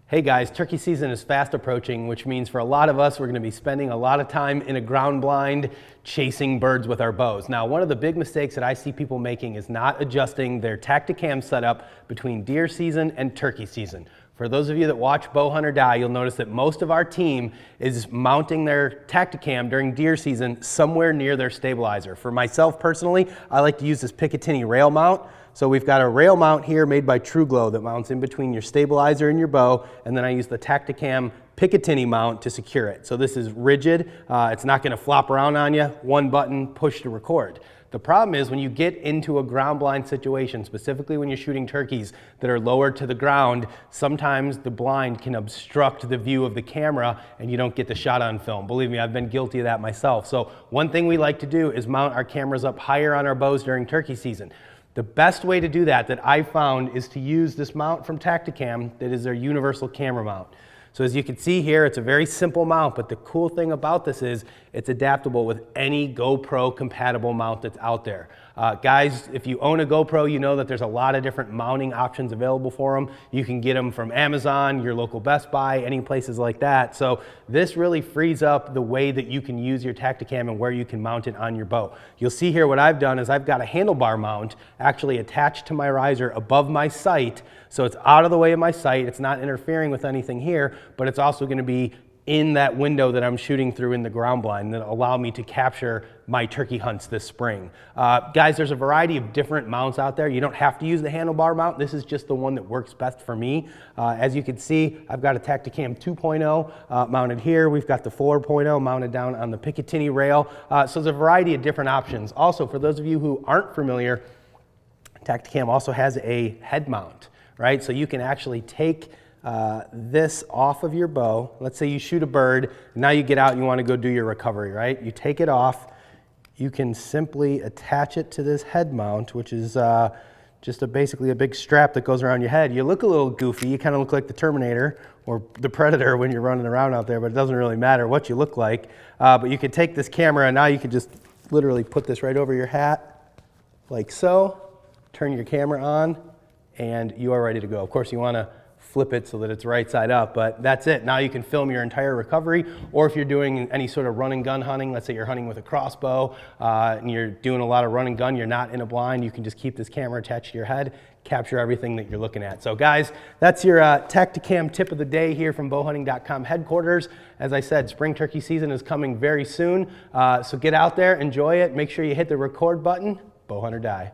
Hey guys, turkey season is fast approaching, which means for a lot of us, we're gonna be spending a lot of time in a ground blind chasing birds with our bows. Now, one of the big mistakes that I see people making is not adjusting their Tactacam setup between deer season and turkey season. For those of you that watch Bowhunt or Die, you'll notice that most of our team is mounting their Tactacam during deer season somewhere near their stabilizer. For myself personally, I like to use this Picatinny rail mount. So we've got a rail mount here made by TrueGlow that mounts in between your stabilizer and your bow, and then I use the Tactacam Picatinny mount to secure it. So this is rigid, it's not gonna flop around on you, one button, push to record. The problem is when you get into a ground blind situation, specifically when you're shooting turkeys that are lowered to the ground, sometimes the blind can obstruct the view of the camera and you don't get the shot on film. Believe me, I've been guilty of that myself. So one thing we like to do is mount our cameras up higher on our bows during turkey season. The best way to do that I've found is to use this mount from Tactacam that is their universal camera mount. So as you can see here, it's a very simple mount, but the cool thing about this is it's adaptable with any GoPro compatible mount that's out there. Guys, if you own a GoPro, you know that there's a lot of different mounting options available for them. You can get them from Amazon, your local Best Buy, any places like that. So this really frees up the way that you can use your Tactacam and where you can mount it on your bow. You'll see here what I've done is I've got a handlebar mount actually attached to my riser above my sight. So it's out of the way of my sight. It's not interfering with anything here, but it's also going to be in that window that I'm shooting through in the ground blind that allow me to capture my turkey hunts this spring. Guys, there's a variety of different mounts out there. You don't have to use the handlebar mount. This is just the one that works best for me. As you can see, I've got a Tactacam 2.0 mounted here. We've got the 4.0 mounted down on the Picatinny rail. So there's a variety of different options. Also, for those of you who aren't familiar, Tactacam also has a head mount, right? So you can actually take this off of your bow. Let's say you shoot a bird, now you get out and you want to go do your recovery, right? You take it off, you can simply attach it to this head mount, which is just basically a big strap that goes around your head. You look a little goofy, you kind of look like the Terminator or the Predator when you're running around out there, but it doesn't really matter what you look like. But you can take this camera and now you can just literally put this right over your hat, like so, turn your camera on, and you are ready to go. Of course, you want to flip it so that it's right side up, but that's it. Now you can film your entire recovery, or if you're doing any sort of run and gun hunting, let's say you're hunting with a crossbow and you're doing a lot of run and gun, you're not in a blind, you can just keep this camera attached to your head, capture everything that you're looking at. So guys, that's your Tactacam tip of the day here from bowhunting.com headquarters. As I said, spring turkey season is coming very soon, so get out there, enjoy it, make sure you hit the record button. Bowhunt or Die.